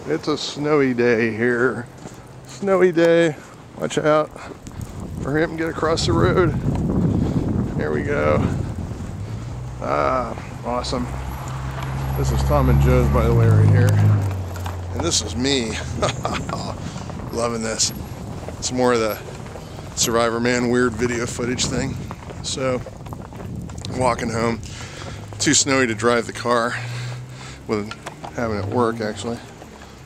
It's a snowy day here. Snowy day. Watch out for him to get across the road. There we go. Ah, awesome. This is Tom and Joe's, by the way, right here. And this is me. Loving this. It's more of the Survivor Man weird video footage thing. So, walking home. Too snowy to drive the car with having it work, actually.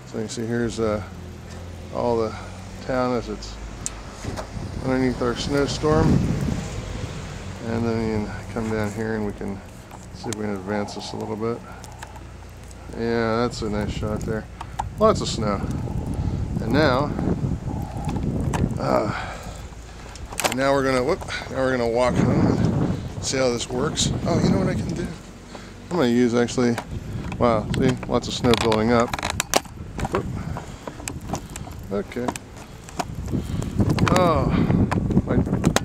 So you can see here's all the town as it's underneath our snowstorm. And then you can come down here and we can see if we can advance this a little bit. Yeah, that's a nice shot there. Lots of snow. And now we're gonna walk home and see how this works. Oh, you know what I can do? I'm gonna use actually, wow, see, lots of snow building up. Whoop. Okay. Oh,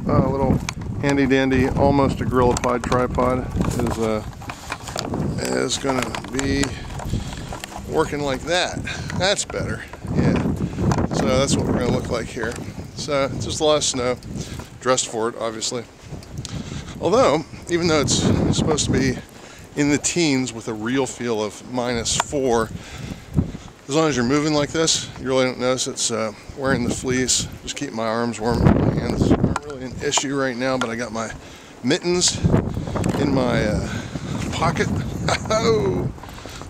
my little handy dandy, almost a GorillaPod tripod is gonna be working like that. That's better. Yeah. So that's what we're gonna look like here. So just a lot of snow. Dressed for it, obviously. Although, even though it's supposed to be in the teens with a real feel of -4, as long as you're moving like this, you really don't notice it's wearing the fleece. Just keep my arms warm. My hands aren't really an issue right now, but I got my mittens in my pocket. Oh,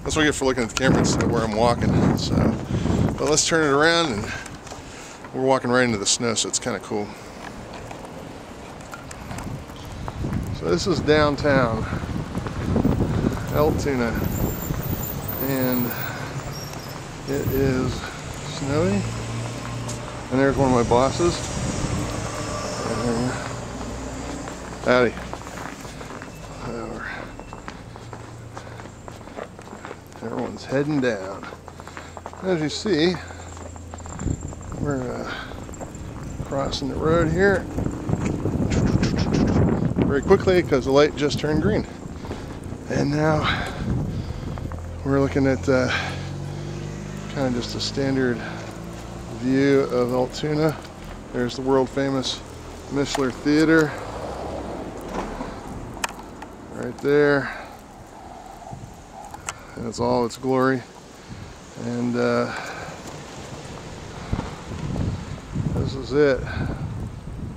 that's what I get for looking at the camera instead of where I'm walking. So, but let's turn it around, and we're walking right into the snow, so it's kind of cool. So this is downtown Altoona, and it is snowy, and there's one of my bosses. Howdy. Everyone's heading down. As you see, we're crossing the road here very quickly because the light just turned green. And now we're looking at kind of just a standard view of Altoona. There's the world famous Mishler Theater right there. And it's all its glory. And this is it.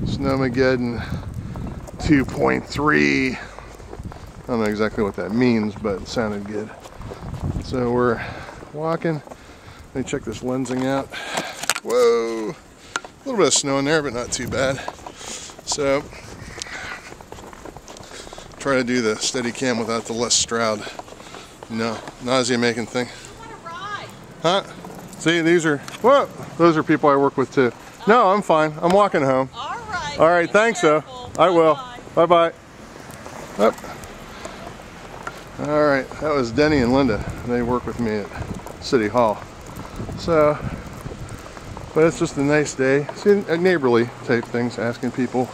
Snowmaggedon 2.3. I don't know exactly what that means, but it sounded good. So we're walking. Let me check this lensing out. Whoa! A little bit of snow in there, but not too bad. So, try to do the steady cam without the Les Stroud, nausea-making thing. Huh? See, these are, whoa! Those are people I work with too. No, I'm fine. I'm walking home. All right. All right, thanks, though. I will. Bye-bye. Up. All right, that was Denny and Linda. They work with me at City Hall. So, but it's just a nice day. See, neighborly type things, asking people.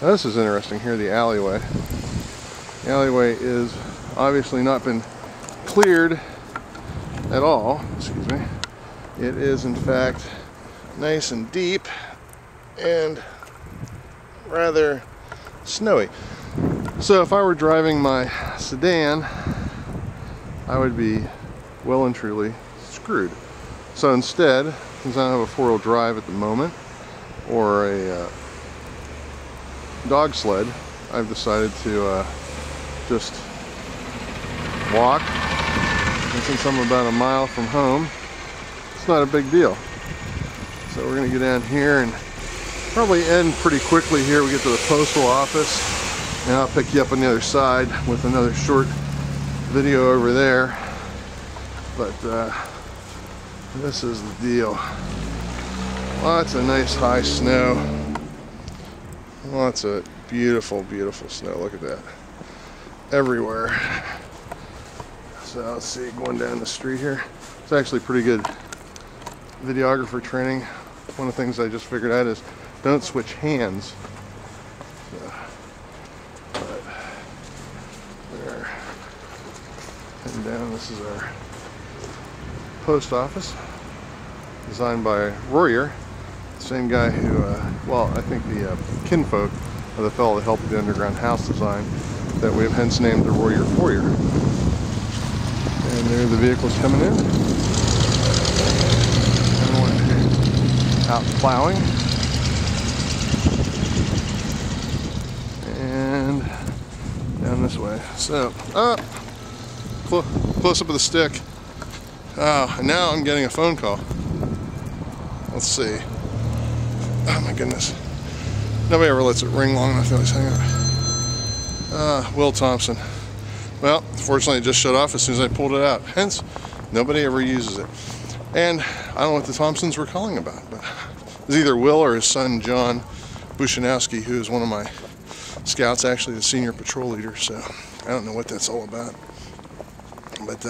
Now, this is interesting here, the alleyway. The alleyway is obviously not been cleared at all. Excuse me. It is, in fact, nice and deep and rather snowy. So if I were driving my sedan, I would be well and truly screwed. So instead, since I don't have a four-wheel drive at the moment, or a dog sled, I've decided to just walk. And since I'm about a mile from home, it's not a big deal. So we're gonna get down here and probably end pretty quickly here. We get to the postal office, and I'll pick you up on the other side with another short video over there. But this is the deal. Lots of nice high snow. Lots of beautiful, beautiful snow. Look at that. Everywhere. So let's see, going down the street here. It's actually pretty good videographer training. One of the things I just figured out is don't switch hands. So, but we're heading down. This is our post office. designed by Royer, the same guy who, well, I think the kinfolk of the fellow that helped with the underground house design that we have hence named the Royer Foyer. And there are the vehicles coming in. Everyone out plowing. And down this way. So, close up of the stick. And now I'm getting a phone call. Let's see. Oh my goodness. Nobody ever lets it ring long enough to always hang up. Will Thompson. Well, fortunately it just shut off as soon as I pulled it out. Hence, nobody ever uses it. And I don't know what the Thompsons were calling about, but it was either Will or his son John Bushanowski, who is one of my scouts, actually the senior patrol leader, so I don't know what that's all about. But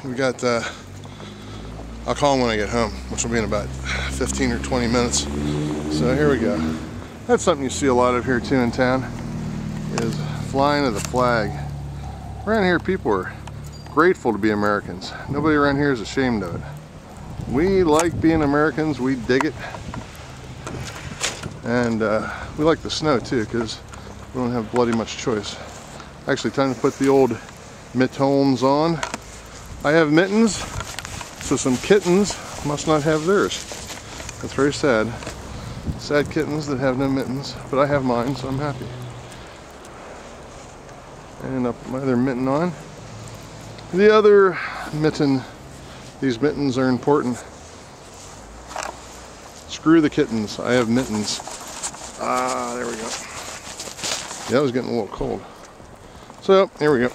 we got I'll call him when I get home, which will be in about 15 or 20 minutes. So here we go. That's something you see a lot of here too in town, is flying of the flag. Around here people are grateful to be Americans. Nobody around here is ashamed of it. We like being Americans, we dig it. And we like the snow too, because we don't have bloody much choice. Actually, time to put the old mittens on. I have mittens, so some kittens must not have theirs. That's very sad. Sad kittens that have no mittens, but I have mine, so I'm happy. And I'll put my other mitten on. The other mitten, these mittens are important. Screw the kittens, I have mittens. There we go. Yeah, it was getting a little cold. So, here we go.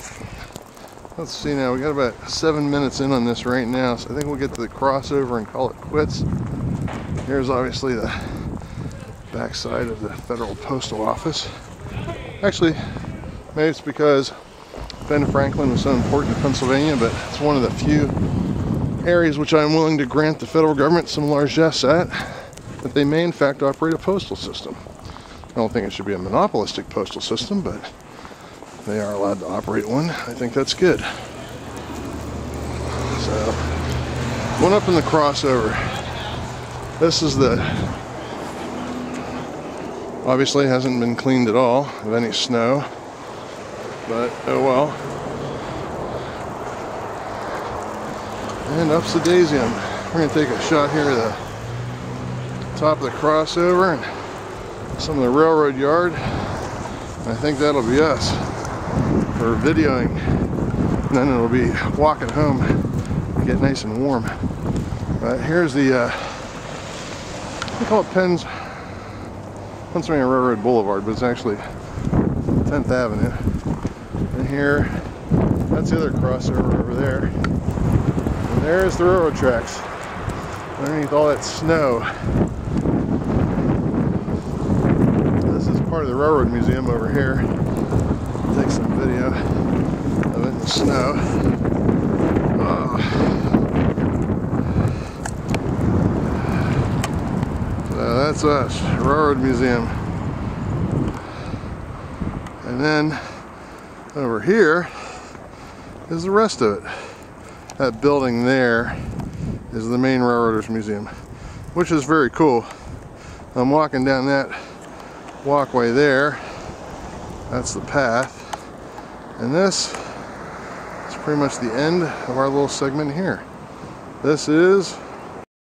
Let's see now, we got about 7 minutes in on this right now, so I think we'll get to the crossover and call it quits. Here's obviously the backside of the Federal Postal Office. Actually, maybe it's because Ben Franklin was so important to Pennsylvania, but it's one of the few areas which I'm willing to grant the federal government some largesse at, that they may in fact operate a postal system. I don't think it should be a monopolistic postal system, but they are allowed to operate one. I think that's good. So, going up in the crossover. This is the, obviously hasn't been cleaned at all of any snow, but oh well. And up's the daisium. We're going to take a shot here at the top of the crossover and some of the railroad yard. I think that'll be us for videoing, and then it'll be walking home to get nice and warm. But here's the we call it Pennsylvania Railroad Boulevard, but it's actually 10th Avenue. And here, that's the other crossover over there. And there's the railroad tracks underneath all that snow. This is part of the Railroad Museum over here. Take some video of it in the snow. So that's us, Railroad Museum. And then over here is the rest of it. That building there is the main Railroaders Museum, which is very cool. I'm walking down that walkway there. That's the path. And this is pretty much the end of our little segment here. This is